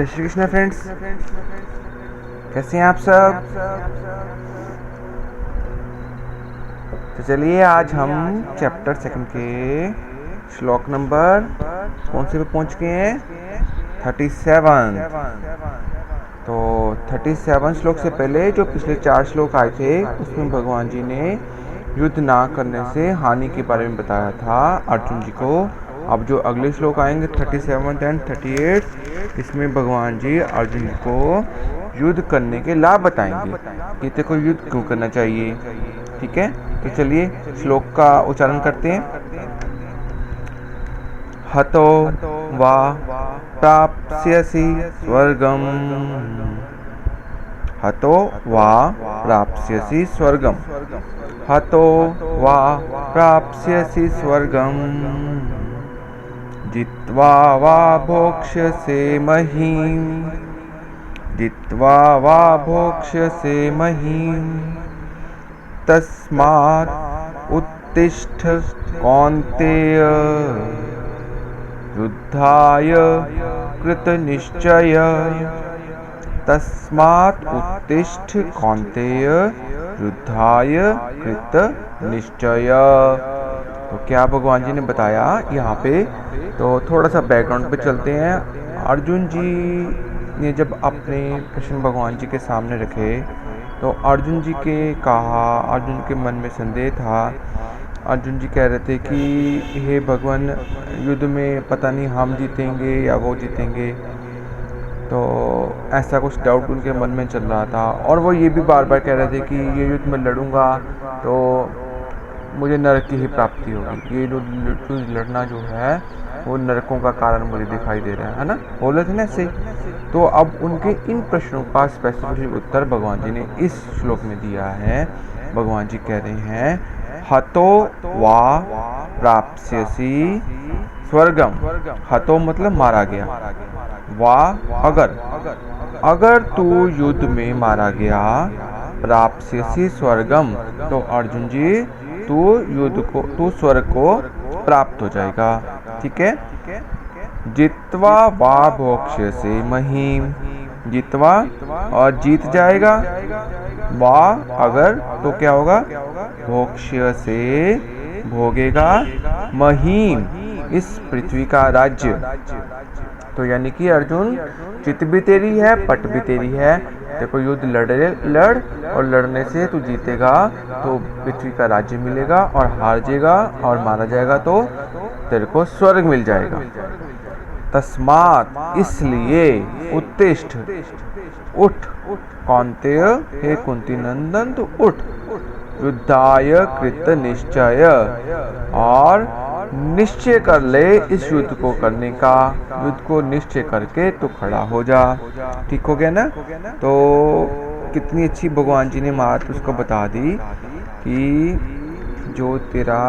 जय श्री कृष्ण फ्रेंड्स, कैसे हैं आप सब। तो चलिए आज हम चैप्टर 2 के श्लोक नंबर कौन से पे पहुंच गए हैं, 37। तो 37 श्लोक से पहले जो पिछले 4 श्लोक आए थे उसमें भगवान जी ने युद्ध ना करने से हानि के बारे में बताया था अर्जुन जी को। अब जो अगले श्लोक आएंगे 37 एंड 38, इसमें भगवान जी अर्जुन को युद्ध करने के लाभ बताएंगे कि तेरे को युद्ध क्यों करना चाहिए। ठीक है, तो चलिए श्लोक का उच्चारण करते हैं। हतो वा प्राप्स्यसि स्वर्गम, हतो वा प्राप्स्यसि स्वर्गम, हतो वा प्राप्स्यसि स्वर्गम, जित्वा वा भोक्ष्यसे महीम्, जित्वा वा भोक्ष्यसे महीम्, तस्मात् उत्तिष्ठ कौन्तेय, युद्धाय कृतनिश्चय, तस्मात् उत्तिष्ठ कौन्तेय, युद्धाय कृतनिश्चय। तो क्या भगवान जी ने बताया यहाँ पे, तो थोड़ा सा बैकग्राउंड पे चलते हैं। अर्जुन जी ने जब अपने प्रश्न भगवान जी के सामने रखे तो अर्जुन जी के अर्जुन के मन में संदेह था। अर्जुन जी कह रहे थे कि हे भगवान, युद्ध में पता नहीं हम जीतेंगे या वो जीतेंगे। तो ऐसा कुछ डाउट उनके मन में चल रहा था, और वो ये भी बार बार कह रहे थे कि ये युद्ध में लड़ूंगा तो मुझे नरक की ही प्राप्ति होगी। ये लड़ना जो है वो नरकों का कारण मुझे दिखाई दे रहा है ना, बोले थे ना ऐसे। तो अब उनके इन प्रश्नों का स्पेसिफिक उत्तर भगवान जी ने इस श्लोक में दिया है। भगवान जी कह रहे हैं हतो वा प्राप्स्यसि स्वर्गम। हतो मतलब मारा गया, वा अगर तू युद्ध में मारा गया, प्राप्स्यसि स्वर्गम तो अर्जुन जी तू स्वर्ग को प्राप्त हो जाएगा। ठीक है, जित्वा वा भोक्ष्यसे महीम्, जित्वा और जीत जाएगा, वा अगर तो क्या होगा, भोक्ष्यसे भोगेगा, महीम् इस पृथ्वी का राज्य। तो यानी कि अर्जुन चित भी तेरी है, पट भी तेरी है। देखो युद्ध लड़ और लड़ने से तू जीतेगा तो पृथ्वी का राज्य मिलेगा, और हार जाएगा और मारा जाएगा तो तेरे को स्वर्ग मिल जाएगा। तस्मात् इसलिए, उत्तिष्ठ उठ, कौन्तेय हे कुंती नंदन तो उठ, युद्धाय कृत निश्चय, और निश्चय कर ले इस युद्ध को करने का, युद्ध को निश्चय करके तो खड़ा हो जा। ठीक हो गया ना। तो कितनी अच्छी भगवान जी ने बात उसको बता दी कि जो तेरा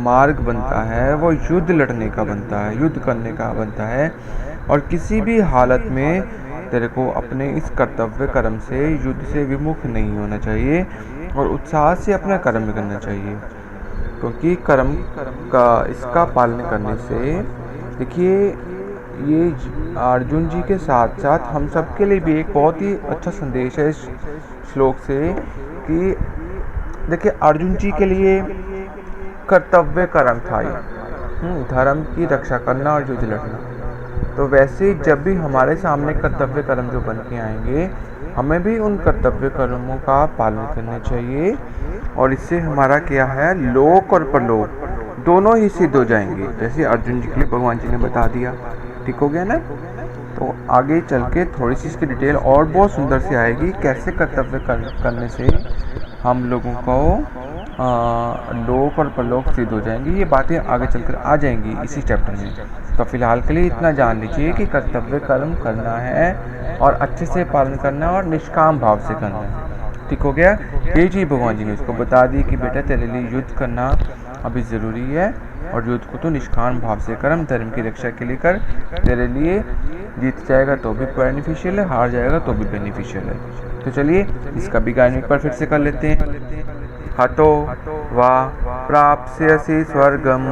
मार्ग बनता है वो युद्ध लड़ने का बनता है, युद्ध करने का बनता है, और किसी भी हालत में तेरे को अपने इस कर्तव्य कर्म से, युद्ध से विमुख नहीं होना चाहिए, और उत्साह से अपना कर्म करना चाहिए। क्योंकि कर्म का इसका पालन करने से, देखिए ये अर्जुन जी के साथ साथ हम सब के लिए भी एक बहुत ही अच्छा संदेश है इस श्लोक से कि देखिए अर्जुन जी के लिए कर्तव्य कर्म था ये, धर्म की रक्षा करना और युद्ध लड़ना। तो वैसे जब भी हमारे सामने कर्तव्य कर्म जो बन के आएंगे, हमें भी उन कर्तव्य कर्मों का पालन करना चाहिए, और इससे हमारा क्या है, लोक और परलोक दोनों ही सिद्ध हो जाएंगे, जैसे अर्जुन जी के लिए भगवान जी ने बता दिया। ठीक हो गया ना। तो आगे चल के थोड़ी सी इसकी डिटेल और बहुत सुंदर से आएगी, कैसे कर्तव्य करने से हम लोगों को लोक और परलोक सिद्ध हो जाएंगी। ये बातें आगे चलकर आ जाएंगी इसी चैप्टर में। तो फिलहाल के लिए इतना जान लीजिए कि कर्तव्य कर्म करना है और अच्छे से पालन करना और निष्काम भाव से करना है। ठीक हो गया। ये चीज़ भगवान जी ने उसको बता दी कि बेटा तेरे लिए युद्ध करना अभी ज़रूरी है, और युद्ध को तो निष्काम भाव से कर, धर्म की रक्षा के लिए कर। तेरे लिए जीत जाएगा तो भी बेनिफिशियल है, हार जाएगा तो भी बेनिफिशियल है। तो चलिए इसका भी गायन एक बार फिर से कर लेते हैं। हतो वा प्राप्स्यसि स्वर्गम,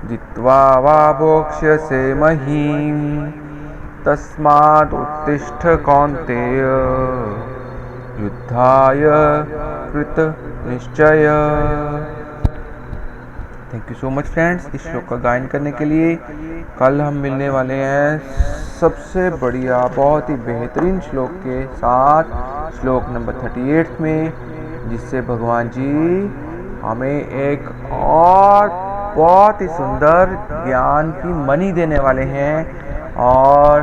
जित्वा वा भोक्ष्यसे महीम् तस्माद् उत्तिष्ठ कौन्तेय युद्धाय कृत निश्चय। Thank you so much friends इस श्लोक का गायन करने के लिए। कल हम मिलने वाले हैं सबसे बढ़िया बहुत ही बेहतरीन श्लोक के साथ, श्लोक नंबर 38 में, जिससे भगवान जी हमें एक और बहुत ही सुंदर ज्ञान की मणि देने वाले हैं। और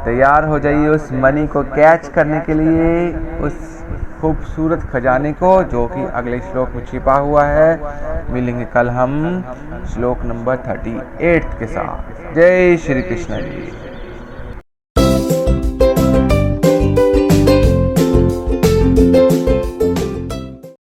तैयार हो जाइए उस मणि को कैच करने के लिए, उस खूबसूरत खजाने को जो कि अगले श्लोक में छिपा हुआ है। मिलेंगे कल हम श्लोक नंबर 38 के साथ। जय श्री कृष्ण जी।